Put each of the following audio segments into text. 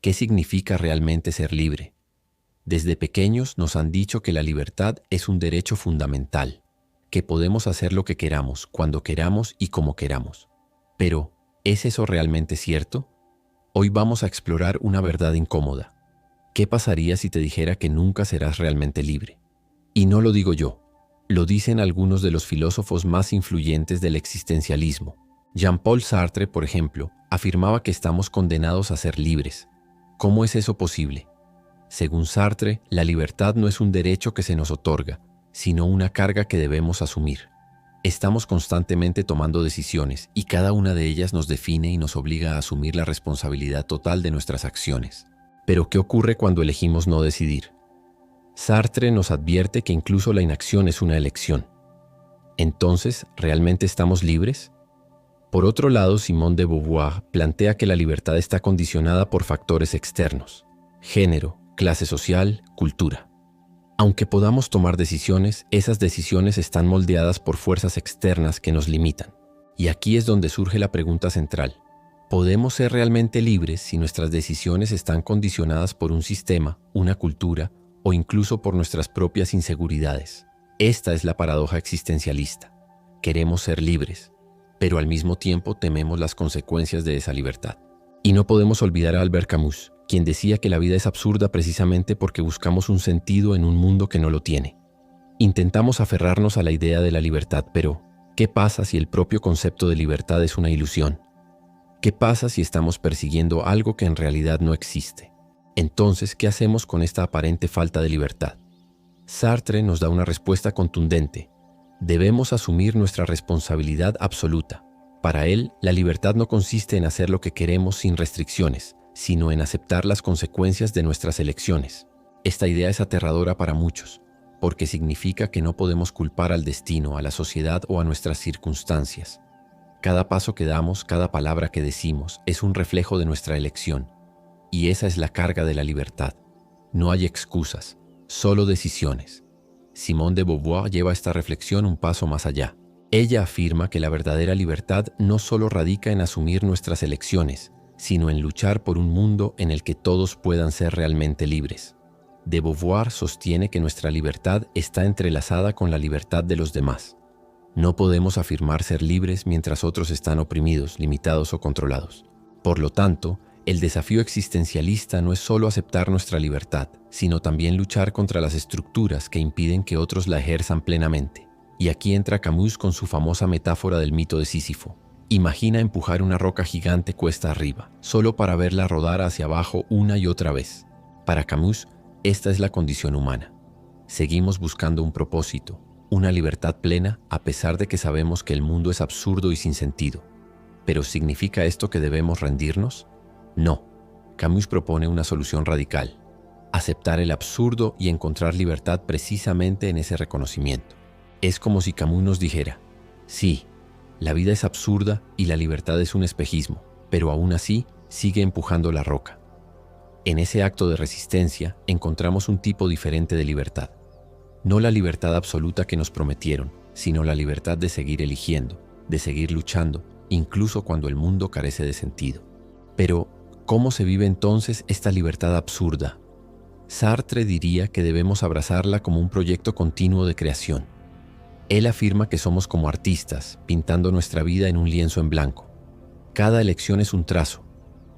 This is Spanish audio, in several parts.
¿Qué significa realmente ser libre? Desde pequeños nos han dicho que la libertad es un derecho fundamental, que podemos hacer lo que queramos, cuando queramos y como queramos. Pero, ¿es eso realmente cierto? Hoy vamos a explorar una verdad incómoda. ¿Qué pasaría si te dijera que nunca serás realmente libre? Y no lo digo yo, lo dicen algunos de los filósofos más influyentes del existencialismo. Jean-Paul Sartre, por ejemplo, afirmaba que estamos condenados a ser libres. ¿Cómo es eso posible? Según Sartre, la libertad no es un derecho que se nos otorga, sino una carga que debemos asumir. Estamos constantemente tomando decisiones y cada una de ellas nos define y nos obliga a asumir la responsabilidad total de nuestras acciones. Pero ¿qué ocurre cuando elegimos no decidir? Sartre nos advierte que incluso la inacción es una elección. Entonces, ¿realmente estamos libres? Por otro lado, Simone de Beauvoir plantea que la libertad está condicionada por factores externos: género, clase social, cultura. Aunque podamos tomar decisiones, esas decisiones están moldeadas por fuerzas externas que nos limitan. Y aquí es donde surge la pregunta central. ¿Podemos ser realmente libres si nuestras decisiones están condicionadas por un sistema, una cultura o incluso por nuestras propias inseguridades? Esta es la paradoja existencialista. Queremos ser libres, pero al mismo tiempo tememos las consecuencias de esa libertad. Y no podemos olvidar a Albert Camus, quien decía que la vida es absurda precisamente porque buscamos un sentido en un mundo que no lo tiene. Intentamos aferrarnos a la idea de la libertad, pero ¿qué pasa si el propio concepto de libertad es una ilusión? ¿Qué pasa si estamos persiguiendo algo que en realidad no existe? Entonces, ¿qué hacemos con esta aparente falta de libertad? Sartre nos da una respuesta contundente. Debemos asumir nuestra responsabilidad absoluta. Para él, la libertad no consiste en hacer lo que queremos sin restricciones, sino en aceptar las consecuencias de nuestras elecciones. Esta idea es aterradora para muchos, porque significa que no podemos culpar al destino, a la sociedad o a nuestras circunstancias. Cada paso que damos, cada palabra que decimos, es un reflejo de nuestra elección. Y esa es la carga de la libertad. No hay excusas, solo decisiones. Simone de Beauvoir lleva esta reflexión un paso más allá. Ella afirma que la verdadera libertad no solo radica en asumir nuestras elecciones, sino en luchar por un mundo en el que todos puedan ser realmente libres. De Beauvoir sostiene que nuestra libertad está entrelazada con la libertad de los demás. No podemos afirmar ser libres mientras otros están oprimidos, limitados o controlados. Por lo tanto, el desafío existencialista no es solo aceptar nuestra libertad, sino también luchar contra las estructuras que impiden que otros la ejerzan plenamente. Y aquí entra Camus con su famosa metáfora del mito de Sísifo. Imagina empujar una roca gigante cuesta arriba, solo para verla rodar hacia abajo una y otra vez. Para Camus, esta es la condición humana. Seguimos buscando un propósito, una libertad plena, a pesar de que sabemos que el mundo es absurdo y sin sentido. ¿Pero significa esto que debemos rendirnos? No. Camus propone una solución radical: aceptar el absurdo y encontrar libertad precisamente en ese reconocimiento. Es como si Camus nos dijera: sí, la vida es absurda y la libertad es un espejismo, pero aún así sigue empujando la roca. En ese acto de resistencia encontramos un tipo diferente de libertad. No la libertad absoluta que nos prometieron, sino la libertad de seguir eligiendo, de seguir luchando, incluso cuando el mundo carece de sentido. Pero, ¿cómo se vive entonces esta libertad absurda? Sartre diría que debemos abrazarla como un proyecto continuo de creación. Él afirma que somos como artistas, pintando nuestra vida en un lienzo en blanco. Cada elección es un trazo,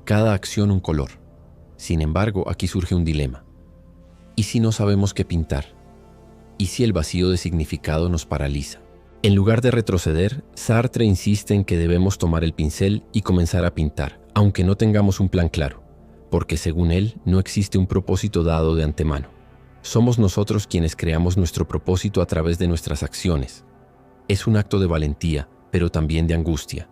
cada acción un color. Sin embargo, aquí surge un dilema. ¿Y si no sabemos qué pintar? ¿Y si el vacío de significado nos paraliza? En lugar de retroceder, Sartre insiste en que debemos tomar el pincel y comenzar a pintar, aunque no tengamos un plan claro, porque según él no existe un propósito dado de antemano. Somos nosotros quienes creamos nuestro propósito a través de nuestras acciones. Es un acto de valentía, pero también de angustia.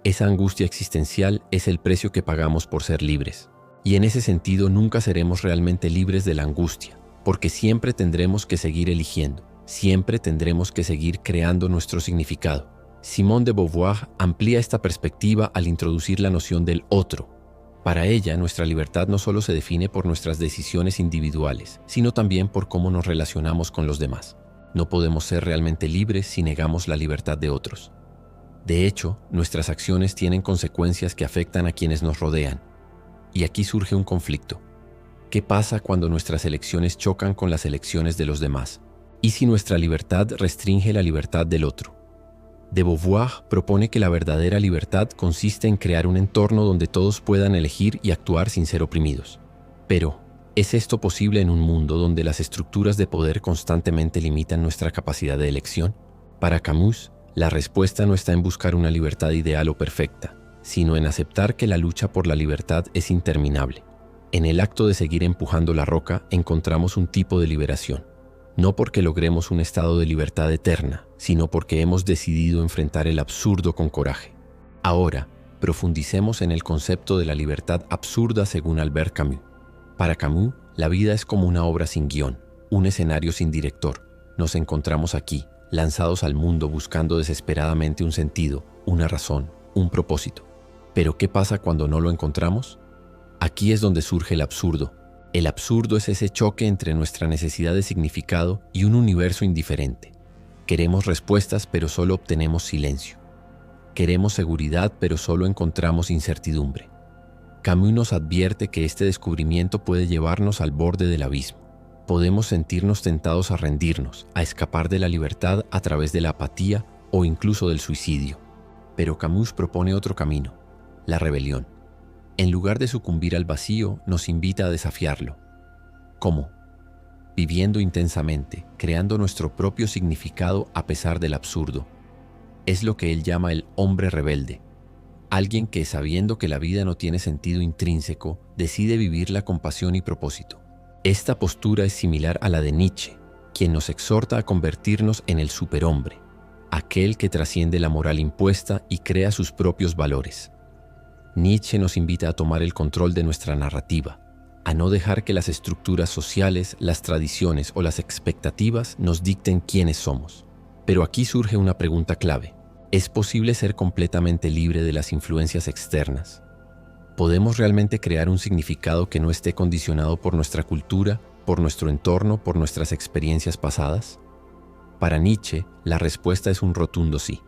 Esa angustia existencial es el precio que pagamos por ser libres. Y en ese sentido nunca seremos realmente libres de la angustia, porque siempre tendremos que seguir eligiendo, siempre tendremos que seguir creando nuestro significado. Simone de Beauvoir amplía esta perspectiva al introducir la noción del otro. Para ella, nuestra libertad no solo se define por nuestras decisiones individuales, sino también por cómo nos relacionamos con los demás. No podemos ser realmente libres si negamos la libertad de otros. De hecho, nuestras acciones tienen consecuencias que afectan a quienes nos rodean. Y aquí surge un conflicto. ¿Qué pasa cuando nuestras elecciones chocan con las elecciones de los demás? ¿Y si nuestra libertad restringe la libertad del otro? De Beauvoir propone que la verdadera libertad consiste en crear un entorno donde todos puedan elegir y actuar sin ser oprimidos. Pero, ¿es esto posible en un mundo donde las estructuras de poder constantemente limitan nuestra capacidad de elección? Para Camus, la respuesta no está en buscar una libertad ideal o perfecta, sino en aceptar que la lucha por la libertad es interminable. En el acto de seguir empujando la roca encontramos un tipo de liberación. No porque logremos un estado de libertad eterna, sino porque hemos decidido enfrentar el absurdo con coraje. Ahora, profundicemos en el concepto de la libertad absurda según Albert Camus. Para Camus, la vida es como una obra sin guión, un escenario sin director. Nos encontramos aquí, lanzados al mundo buscando desesperadamente un sentido, una razón, un propósito. ¿Pero qué pasa cuando no lo encontramos? Aquí es donde surge el absurdo. El absurdo es ese choque entre nuestra necesidad de significado y un universo indiferente. Queremos respuestas, pero solo obtenemos silencio. Queremos seguridad, pero solo encontramos incertidumbre. Camus nos advierte que este descubrimiento puede llevarnos al borde del abismo. Podemos sentirnos tentados a rendirnos, a escapar de la libertad a través de la apatía o incluso del suicidio. Pero Camus propone otro camino, la rebelión. En lugar de sucumbir al vacío, nos invita a desafiarlo. ¿Cómo? Viviendo intensamente, creando nuestro propio significado a pesar del absurdo. Es lo que él llama el hombre rebelde. Alguien que, sabiendo que la vida no tiene sentido intrínseco, decide vivirla con pasión y propósito. Esta postura es similar a la de Nietzsche, quien nos exhorta a convertirnos en el superhombre, aquel que trasciende la moral impuesta y crea sus propios valores. Nietzsche nos invita a tomar el control de nuestra narrativa, a no dejar que las estructuras sociales, las tradiciones o las expectativas nos dicten quiénes somos. Pero aquí surge una pregunta clave. ¿Es posible ser completamente libre de las influencias externas? ¿Podemos realmente crear un significado que no esté condicionado por nuestra cultura, por nuestro entorno, por nuestras experiencias pasadas? Para Nietzsche, la respuesta es un rotundo sí.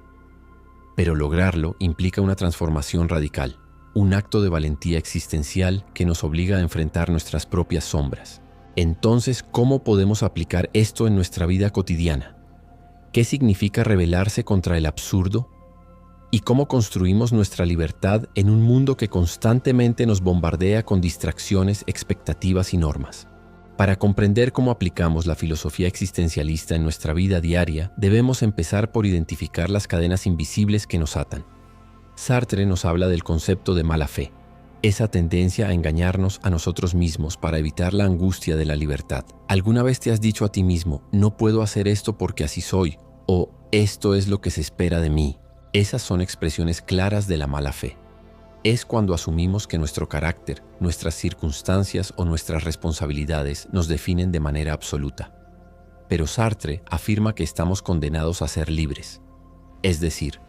Pero lograrlo implica una transformación radical. Un acto de valentía existencial que nos obliga a enfrentar nuestras propias sombras. Entonces, ¿cómo podemos aplicar esto en nuestra vida cotidiana? ¿Qué significa rebelarse contra el absurdo? ¿Y cómo construimos nuestra libertad en un mundo que constantemente nos bombardea con distracciones, expectativas y normas? Para comprender cómo aplicamos la filosofía existencialista en nuestra vida diaria, debemos empezar por identificar las cadenas invisibles que nos atan. Sartre nos habla del concepto de mala fe, esa tendencia a engañarnos a nosotros mismos para evitar la angustia de la libertad. ¿Alguna vez te has dicho a ti mismo, no puedo hacer esto porque así soy? O esto es lo que se espera de mí. Esas son expresiones claras de la mala fe. Es cuando asumimos que nuestro carácter, nuestras circunstancias o nuestras responsabilidades nos definen de manera absoluta. Pero Sartre afirma que estamos condenados a ser libres. Es decir,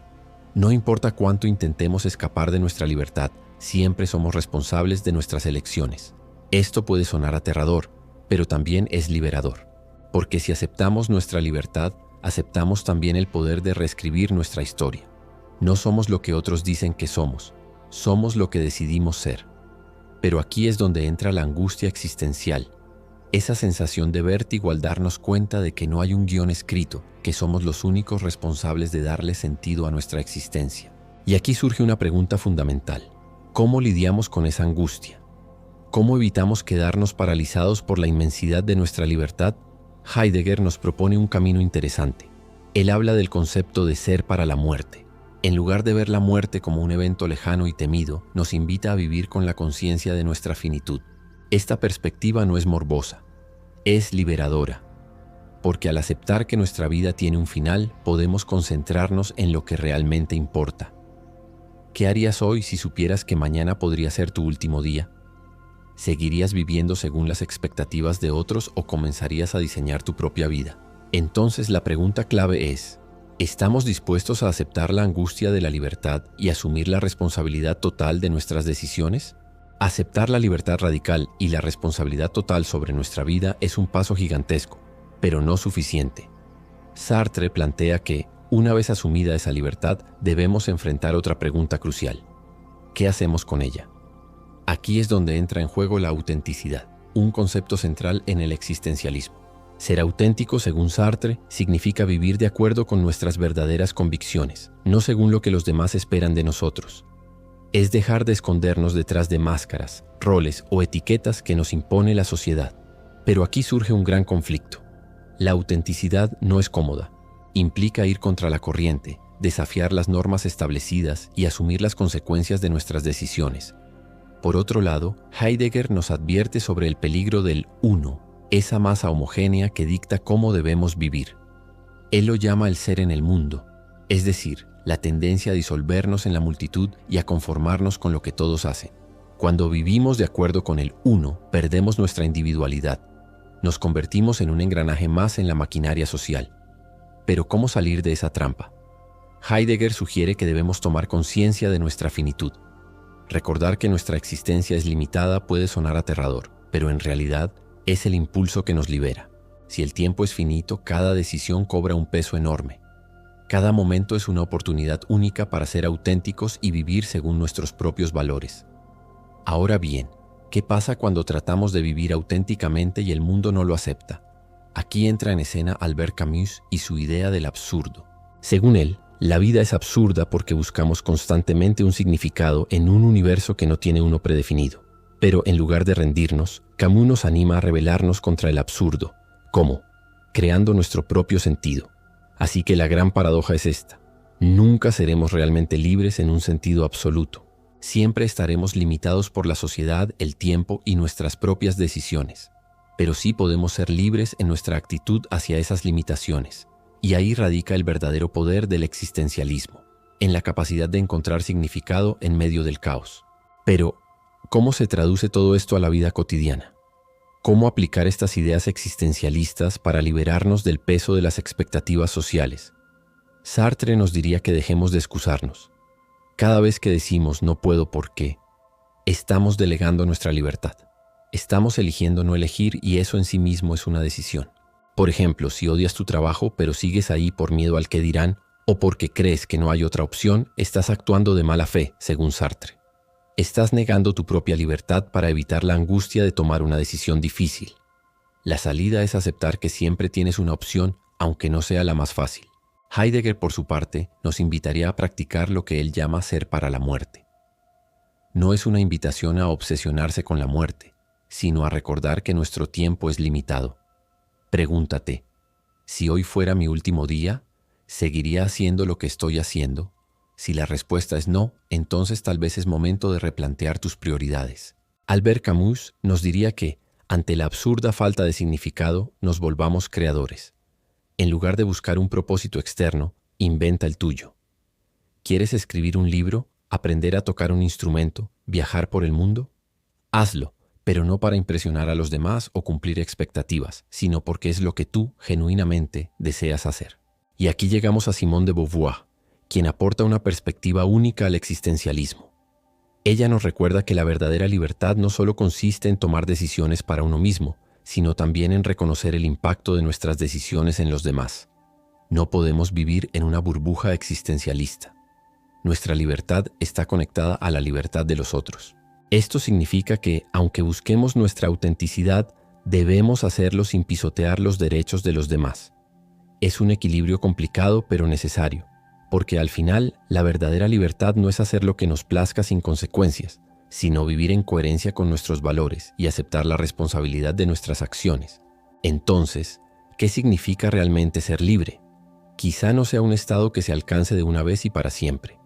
no importa cuánto intentemos escapar de nuestra libertad, siempre somos responsables de nuestras elecciones. Esto puede sonar aterrador, pero también es liberador. Porque si aceptamos nuestra libertad, aceptamos también el poder de reescribir nuestra historia. No somos lo que otros dicen que somos lo que decidimos ser. Pero aquí es donde entra la angustia existencial, esa sensación de vértigo al darnos cuenta de que no hay un guión escrito, que somos los únicos responsables de darle sentido a nuestra existencia. Y aquí surge una pregunta fundamental. ¿Cómo lidiamos con esa angustia? ¿Cómo evitamos quedarnos paralizados por la inmensidad de nuestra libertad? Heidegger nos propone un camino interesante. Él habla del concepto de ser para la muerte. En lugar de ver la muerte como un evento lejano y temido, nos invita a vivir con la conciencia de nuestra finitud. Esta perspectiva no es morbosa, es liberadora, porque al aceptar que nuestra vida tiene un final, podemos concentrarnos en lo que realmente importa. ¿Qué harías hoy si supieras que mañana podría ser tu último día? ¿Seguirías viviendo según las expectativas de otros o comenzarías a diseñar tu propia vida? Entonces la pregunta clave es, ¿estamos dispuestos a aceptar la angustia de la libertad y asumir la responsabilidad total de nuestras decisiones? Aceptar la libertad radical y la responsabilidad total sobre nuestra vida es un paso gigantesco, pero no suficiente. Sartre plantea que, una vez asumida esa libertad, debemos enfrentar otra pregunta crucial. ¿Qué hacemos con ella? Aquí es donde entra en juego la autenticidad, un concepto central en el existencialismo. Ser auténtico, según Sartre, significa vivir de acuerdo con nuestras verdaderas convicciones, no según lo que los demás esperan de nosotros. Es dejar de escondernos detrás de máscaras, roles o etiquetas que nos impone la sociedad. Pero aquí surge un gran conflicto. La autenticidad no es cómoda. Implica ir contra la corriente, desafiar las normas establecidas y asumir las consecuencias de nuestras decisiones. Por otro lado, Heidegger nos advierte sobre el peligro del uno, esa masa homogénea que dicta cómo debemos vivir. Él lo llama el ser en el mundo, es decir, la tendencia a disolvernos en la multitud y a conformarnos con lo que todos hacen. Cuando vivimos de acuerdo con el uno, perdemos nuestra individualidad. Nos convertimos en un engranaje más en la maquinaria social. Pero ¿cómo salir de esa trampa? Heidegger sugiere que debemos tomar conciencia de nuestra finitud. Recordar que nuestra existencia es limitada puede sonar aterrador, pero en realidad es el impulso que nos libera. Si el tiempo es finito, cada decisión cobra un peso enorme. Cada momento es una oportunidad única para ser auténticos y vivir según nuestros propios valores. Ahora bien, ¿qué pasa cuando tratamos de vivir auténticamente y el mundo no lo acepta? Aquí entra en escena Albert Camus y su idea del absurdo. Según él, la vida es absurda porque buscamos constantemente un significado en un universo que no tiene uno predefinido. Pero en lugar de rendirnos, Camus nos anima a rebelarnos contra el absurdo. ¿Cómo? Creando nuestro propio sentido. Así que la gran paradoja es esta. Nunca seremos realmente libres en un sentido absoluto. Siempre estaremos limitados por la sociedad, el tiempo y nuestras propias decisiones. Pero sí podemos ser libres en nuestra actitud hacia esas limitaciones. Y ahí radica el verdadero poder del existencialismo, en la capacidad de encontrar significado en medio del caos. Pero, ¿cómo se traduce todo esto a la vida cotidiana? ¿Cómo aplicar estas ideas existencialistas para liberarnos del peso de las expectativas sociales? Sartre nos diría que dejemos de excusarnos. Cada vez que decimos no puedo porque, estamos delegando nuestra libertad. Estamos eligiendo no elegir y eso en sí mismo es una decisión. Por ejemplo, si odias tu trabajo pero sigues ahí por miedo al que dirán o porque crees que no hay otra opción, estás actuando de mala fe, según Sartre. Estás negando tu propia libertad para evitar la angustia de tomar una decisión difícil. La salida es aceptar que siempre tienes una opción, aunque no sea la más fácil. Heidegger, por su parte, nos invitaría a practicar lo que él llama ser para la muerte. No es una invitación a obsesionarse con la muerte, sino a recordar que nuestro tiempo es limitado. Pregúntate, si hoy fuera mi último día, ¿seguiría haciendo lo que estoy haciendo? Si la respuesta es no, entonces tal vez es momento de replantear tus prioridades. Albert Camus nos diría que, ante la absurda falta de significado, nos volvamos creadores. En lugar de buscar un propósito externo, inventa el tuyo. ¿Quieres escribir un libro, aprender a tocar un instrumento, viajar por el mundo? Hazlo, pero no para impresionar a los demás o cumplir expectativas, sino porque es lo que tú, genuinamente, deseas hacer. Y aquí llegamos a Simone de Beauvoir, quien aporta una perspectiva única al existencialismo. Ella nos recuerda que la verdadera libertad no solo consiste en tomar decisiones para uno mismo, sino también en reconocer el impacto de nuestras decisiones en los demás. No podemos vivir en una burbuja existencialista. Nuestra libertad está conectada a la libertad de los otros. Esto significa que, aunque busquemos nuestra autenticidad, debemos hacerlo sin pisotear los derechos de los demás. Es un equilibrio complicado pero necesario, porque al final la verdadera libertad no es hacer lo que nos plazca sin consecuencias, sino vivir en coherencia con nuestros valores y aceptar la responsabilidad de nuestras acciones. Entonces, ¿qué significa realmente ser libre? Quizá no sea un estado que se alcance de una vez y para siempre.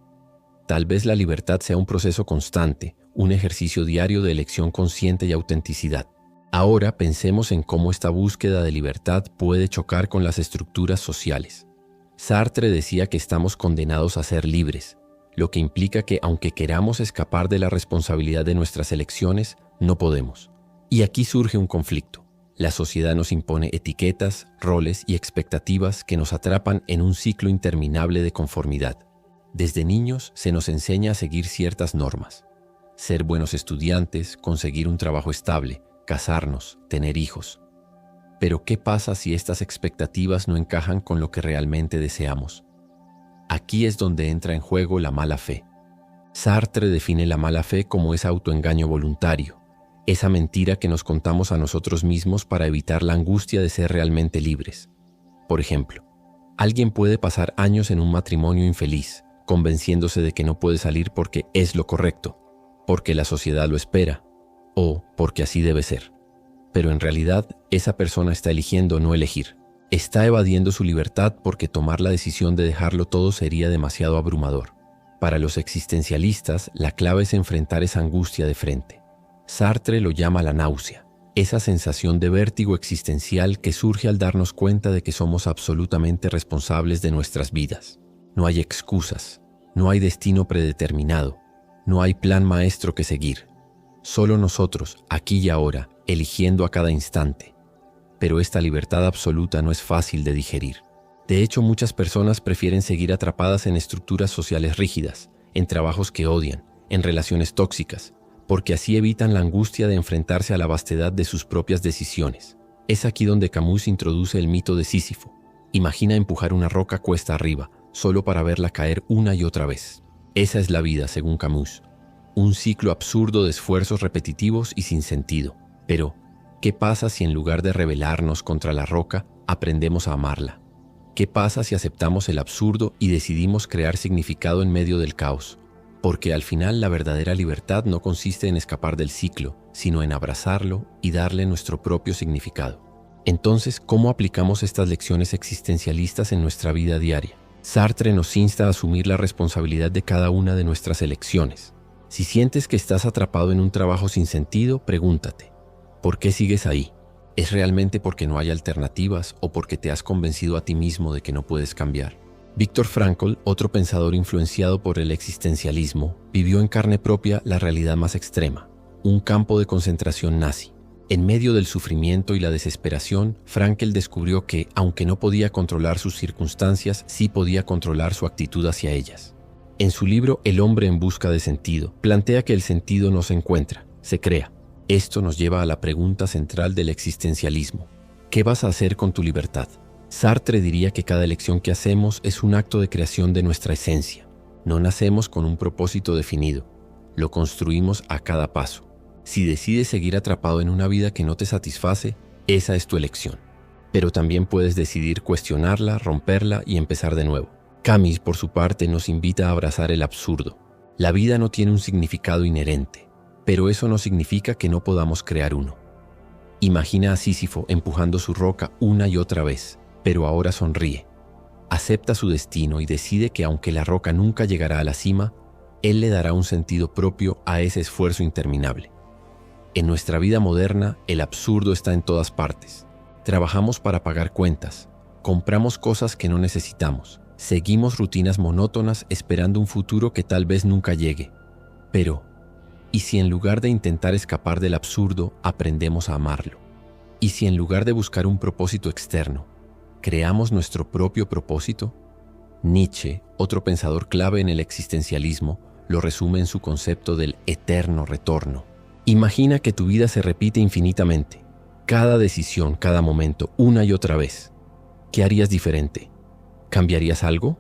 Tal vez la libertad sea un proceso constante, un ejercicio diario de elección consciente y autenticidad. Ahora pensemos en cómo esta búsqueda de libertad puede chocar con las estructuras sociales. Sartre decía que estamos condenados a ser libres, lo que implica que aunque queramos escapar de la responsabilidad de nuestras elecciones, no podemos. Y aquí surge un conflicto. La sociedad nos impone etiquetas, roles y expectativas que nos atrapan en un ciclo interminable de conformidad. Desde niños se nos enseña a seguir ciertas normas. Ser buenos estudiantes, conseguir un trabajo estable, casarnos, tener hijos. Pero ¿qué pasa si estas expectativas no encajan con lo que realmente deseamos? Aquí es donde entra en juego la mala fe. Sartre define la mala fe como ese autoengaño voluntario, esa mentira que nos contamos a nosotros mismos para evitar la angustia de ser realmente libres. Por ejemplo, alguien puede pasar años en un matrimonio infeliz, convenciéndose de que no puede salir porque es lo correcto, porque la sociedad lo espera, o porque así debe ser. Pero en realidad, esa persona está eligiendo no elegir. Está evadiendo su libertad porque tomar la decisión de dejarlo todo sería demasiado abrumador. Para los existencialistas, la clave es enfrentar esa angustia de frente. Sartre lo llama la náusea, esa sensación de vértigo existencial que surge al darnos cuenta de que somos absolutamente responsables de nuestras vidas. No hay excusas, no hay destino predeterminado, no hay plan maestro que seguir. Solo nosotros, aquí y ahora, eligiendo a cada instante. Pero esta libertad absoluta no es fácil de digerir. De hecho, muchas personas prefieren seguir atrapadas en estructuras sociales rígidas, en trabajos que odian, en relaciones tóxicas, porque así evitan la angustia de enfrentarse a la vastedad de sus propias decisiones. Es aquí donde Camus introduce el mito de Sísifo. Imagina empujar una roca cuesta arriba, solo para verla caer una y otra vez. Esa es la vida, según Camus. Un ciclo absurdo de esfuerzos repetitivos y sin sentido. Pero, ¿qué pasa si en lugar de rebelarnos contra la roca, aprendemos a amarla? ¿Qué pasa si aceptamos el absurdo y decidimos crear significado en medio del caos? Porque al final la verdadera libertad no consiste en escapar del ciclo, sino en abrazarlo y darle nuestro propio significado. Entonces, ¿cómo aplicamos estas lecciones existencialistas en nuestra vida diaria? Sartre nos insta a asumir la responsabilidad de cada una de nuestras elecciones. Si sientes que estás atrapado en un trabajo sin sentido, pregúntate, ¿por qué sigues ahí? ¿Es realmente porque no hay alternativas o porque te has convencido a ti mismo de que no puedes cambiar? Viktor Frankl, otro pensador influenciado por el existencialismo, vivió en carne propia la realidad más extrema, un campo de concentración nazi. En medio del sufrimiento y la desesperación, Frankl descubrió que, aunque no podía controlar sus circunstancias, sí podía controlar su actitud hacia ellas. En su libro El hombre en busca de sentido, plantea que el sentido no se encuentra, se crea. Esto nos lleva a la pregunta central del existencialismo. ¿Qué vas a hacer con tu libertad? Sartre diría que cada elección que hacemos es un acto de creación de nuestra esencia. No nacemos con un propósito definido, lo construimos a cada paso. Si decides seguir atrapado en una vida que no te satisface, esa es tu elección. Pero también puedes decidir cuestionarla, romperla y empezar de nuevo. Camus, por su parte, nos invita a abrazar el absurdo. La vida no tiene un significado inherente, pero eso no significa que no podamos crear uno. Imagina a Sísifo empujando su roca una y otra vez, pero ahora sonríe. Acepta su destino y decide que aunque la roca nunca llegará a la cima, él le dará un sentido propio a ese esfuerzo interminable. En nuestra vida moderna, el absurdo está en todas partes. Trabajamos para pagar cuentas, compramos cosas que no necesitamos, seguimos rutinas monótonas esperando un futuro que tal vez nunca llegue. Pero, ¿y si en lugar de intentar escapar del absurdo, aprendemos a amarlo? ¿Y si en lugar de buscar un propósito externo, creamos nuestro propio propósito? Nietzsche, otro pensador clave en el existencialismo, lo resume en su concepto del eterno retorno. Imagina que tu vida se repite infinitamente, cada decisión, cada momento, una y otra vez. ¿Qué harías diferente? ¿Cambiarías algo?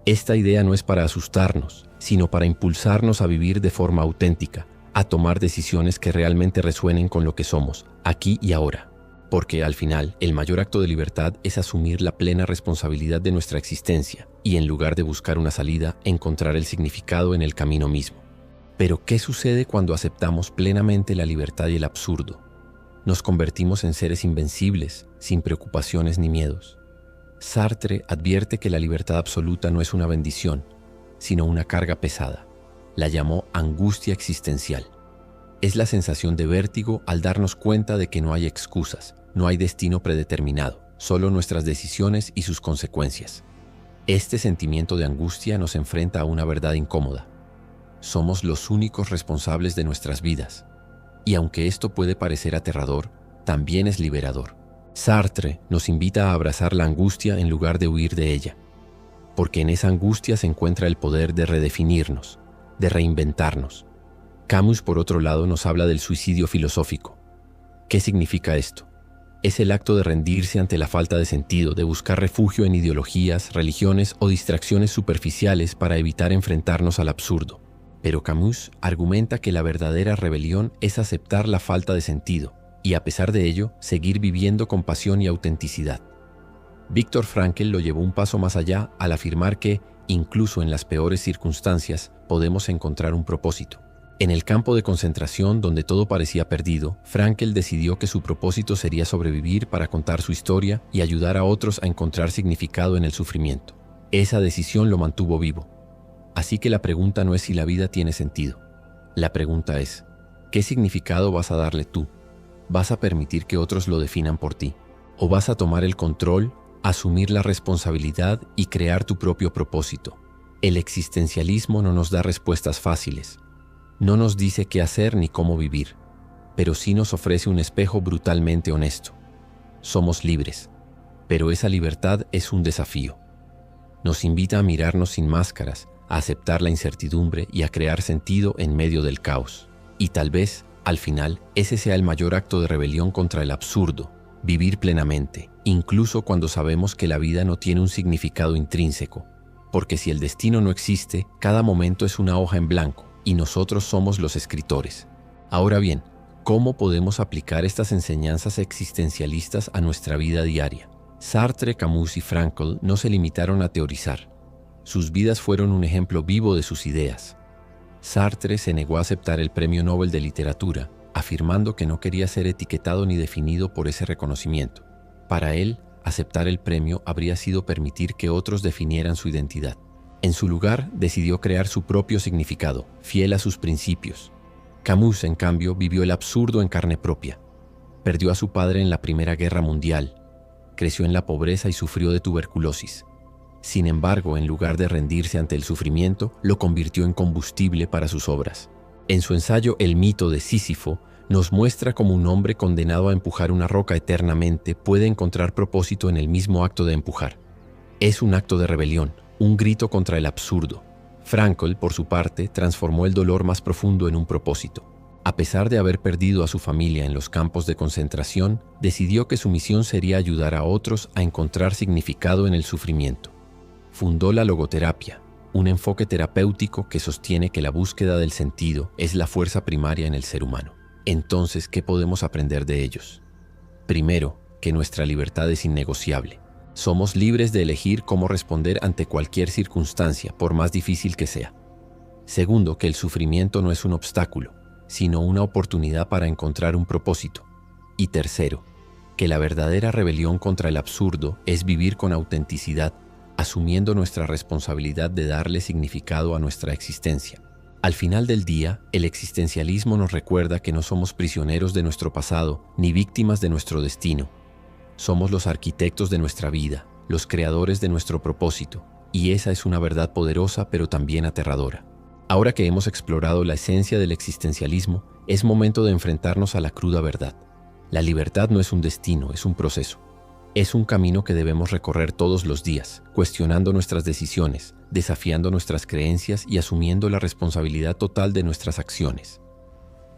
Esta idea no es para asustarnos, sino para impulsarnos a vivir de forma auténtica, a tomar decisiones que realmente resuenen con lo que somos, aquí y ahora. Porque al final, el mayor acto de libertad es asumir la plena responsabilidad de nuestra existencia y en lugar de buscar una salida, encontrar el significado en el camino mismo. Pero, ¿qué sucede cuando aceptamos plenamente la libertad y el absurdo? Nos convertimos en seres invencibles, sin preocupaciones ni miedos. Sartre advierte que la libertad absoluta no es una bendición, sino una carga pesada. La llamó angustia existencial. Es la sensación de vértigo al darnos cuenta de que no hay excusas, no hay destino predeterminado, solo nuestras decisiones y sus consecuencias. Este sentimiento de angustia nos enfrenta a una verdad incómoda. Somos los únicos responsables de nuestras vidas. Y aunque esto puede parecer aterrador, también es liberador. Sartre nos invita a abrazar la angustia en lugar de huir de ella, porque en esa angustia se encuentra el poder de redefinirnos, de reinventarnos. Camus, por otro lado, nos habla del suicidio filosófico. ¿Qué significa esto? Es el acto de rendirse ante la falta de sentido, de buscar refugio en ideologías, religiones o distracciones superficiales para evitar enfrentarnos al absurdo. Pero Camus argumenta que la verdadera rebelión es aceptar la falta de sentido y, a pesar de ello, seguir viviendo con pasión y autenticidad. Viktor Frankl lo llevó un paso más allá al afirmar que, incluso en las peores circunstancias, podemos encontrar un propósito. En el campo de concentración, donde todo parecía perdido, Frankl decidió que su propósito sería sobrevivir para contar su historia y ayudar a otros a encontrar significado en el sufrimiento. Esa decisión lo mantuvo vivo. Así que la pregunta no es si la vida tiene sentido. La pregunta es, ¿qué significado vas a darle tú? ¿Vas a permitir que otros lo definan por ti? ¿O vas a tomar el control, asumir la responsabilidad y crear tu propio propósito? El existencialismo no nos da respuestas fáciles. No nos dice qué hacer ni cómo vivir, pero sí nos ofrece un espejo brutalmente honesto. Somos libres, pero esa libertad es un desafío. Nos invita a mirarnos sin máscaras, a aceptar la incertidumbre y a crear sentido en medio del caos. Y tal vez, al final, ese sea el mayor acto de rebelión contra el absurdo, vivir plenamente, incluso cuando sabemos que la vida no tiene un significado intrínseco. Porque si el destino no existe, cada momento es una hoja en blanco y nosotros somos los escritores. Ahora bien, ¿cómo podemos aplicar estas enseñanzas existencialistas a nuestra vida diaria? Sartre, Camus y Frankl no se limitaron a teorizar. Sus vidas fueron un ejemplo vivo de sus ideas. Sartre se negó a aceptar el Premio Nobel de Literatura, afirmando que no quería ser etiquetado ni definido por ese reconocimiento. Para él, aceptar el premio habría sido permitir que otros definieran su identidad. En su lugar, decidió crear su propio significado, fiel a sus principios. Camus, en cambio, vivió el absurdo en carne propia. Perdió a su padre en la Primera Guerra Mundial, creció en la pobreza y sufrió de tuberculosis. Sin embargo, en lugar de rendirse ante el sufrimiento, lo convirtió en combustible para sus obras. En su ensayo El mito de Sísifo, nos muestra cómo un hombre condenado a empujar una roca eternamente puede encontrar propósito en el mismo acto de empujar. Es un acto de rebelión, un grito contra el absurdo. Frankl, por su parte, transformó el dolor más profundo en un propósito. A pesar de haber perdido a su familia en los campos de concentración, decidió que su misión sería ayudar a otros a encontrar significado en el sufrimiento. Fundó la logoterapia, un enfoque terapéutico que sostiene que la búsqueda del sentido es la fuerza primaria en el ser humano. Entonces, ¿qué podemos aprender de ellos? Primero, que nuestra libertad es innegociable. Somos libres de elegir cómo responder ante cualquier circunstancia, por más difícil que sea. Segundo, que el sufrimiento no es un obstáculo, sino una oportunidad para encontrar un propósito. Y tercero, que la verdadera rebelión contra el absurdo es vivir con autenticidad, asumiendo nuestra responsabilidad de darle significado a nuestra existencia. Al final del día, el existencialismo nos recuerda que no somos prisioneros de nuestro pasado ni víctimas de nuestro destino. Somos los arquitectos de nuestra vida, los creadores de nuestro propósito, y esa es una verdad poderosa pero también aterradora. Ahora que hemos explorado la esencia del existencialismo, es momento de enfrentarnos a la cruda verdad. La libertad no es un destino, es un proceso. Es un camino que debemos recorrer todos los días, cuestionando nuestras decisiones, desafiando nuestras creencias y asumiendo la responsabilidad total de nuestras acciones.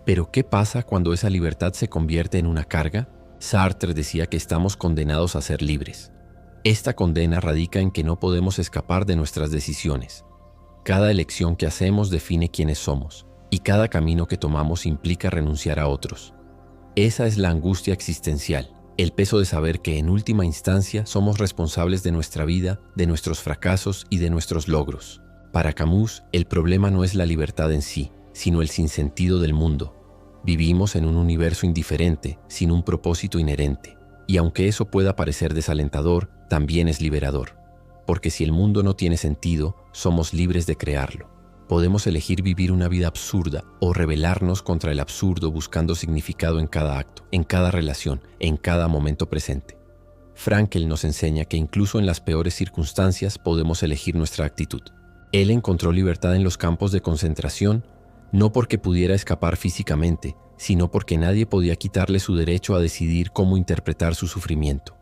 Pero, ¿qué pasa cuando esa libertad se convierte en una carga? Sartre decía que estamos condenados a ser libres. Esta condena radica en que no podemos escapar de nuestras decisiones. Cada elección que hacemos define quiénes somos, y cada camino que tomamos implica renunciar a otros. Esa es la angustia existencial. El peso de saber que en última instancia somos responsables de nuestra vida, de nuestros fracasos y de nuestros logros. Para Camus, el problema no es la libertad en sí, sino el sinsentido del mundo. Vivimos en un universo indiferente, sin un propósito inherente. Y aunque eso pueda parecer desalentador, también es liberador. Porque si el mundo no tiene sentido, somos libres de crearlo. Podemos elegir vivir una vida absurda o rebelarnos contra el absurdo buscando significado en cada acto, en cada relación, en cada momento presente. Frankl nos enseña que incluso en las peores circunstancias podemos elegir nuestra actitud. Él encontró libertad en los campos de concentración, no porque pudiera escapar físicamente, sino porque nadie podía quitarle su derecho a decidir cómo interpretar su sufrimiento.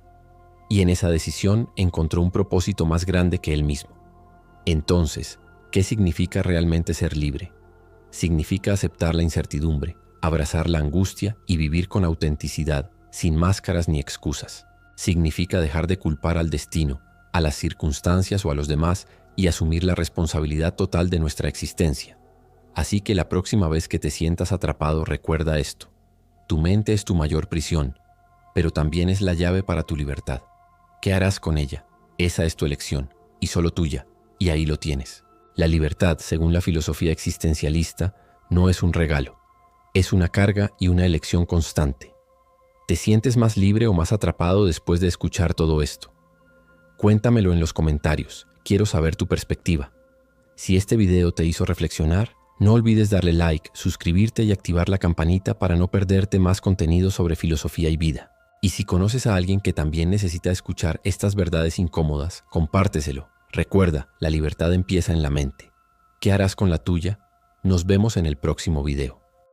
Y en esa decisión encontró un propósito más grande que él mismo. Entonces, ¿qué significa realmente ser libre? Significa aceptar la incertidumbre, abrazar la angustia y vivir con autenticidad, sin máscaras ni excusas. Significa dejar de culpar al destino, a las circunstancias o a los demás y asumir la responsabilidad total de nuestra existencia. Así que la próxima vez que te sientas atrapado, recuerda esto. Tu mente es tu mayor prisión, pero también es la llave para tu libertad. ¿Qué harás con ella? Esa es tu elección, y solo tuya, y ahí lo tienes. La libertad, según la filosofía existencialista, no es un regalo, es una carga y una elección constante. ¿Te sientes más libre o más atrapado después de escuchar todo esto? Cuéntamelo en los comentarios, quiero saber tu perspectiva. Si este video te hizo reflexionar, no olvides darle like, suscribirte y activar la campanita para no perderte más contenido sobre filosofía y vida. Y si conoces a alguien que también necesita escuchar estas verdades incómodas, compárteselo. Recuerda, la libertad empieza en la mente. ¿Qué harás con la tuya? Nos vemos en el próximo video.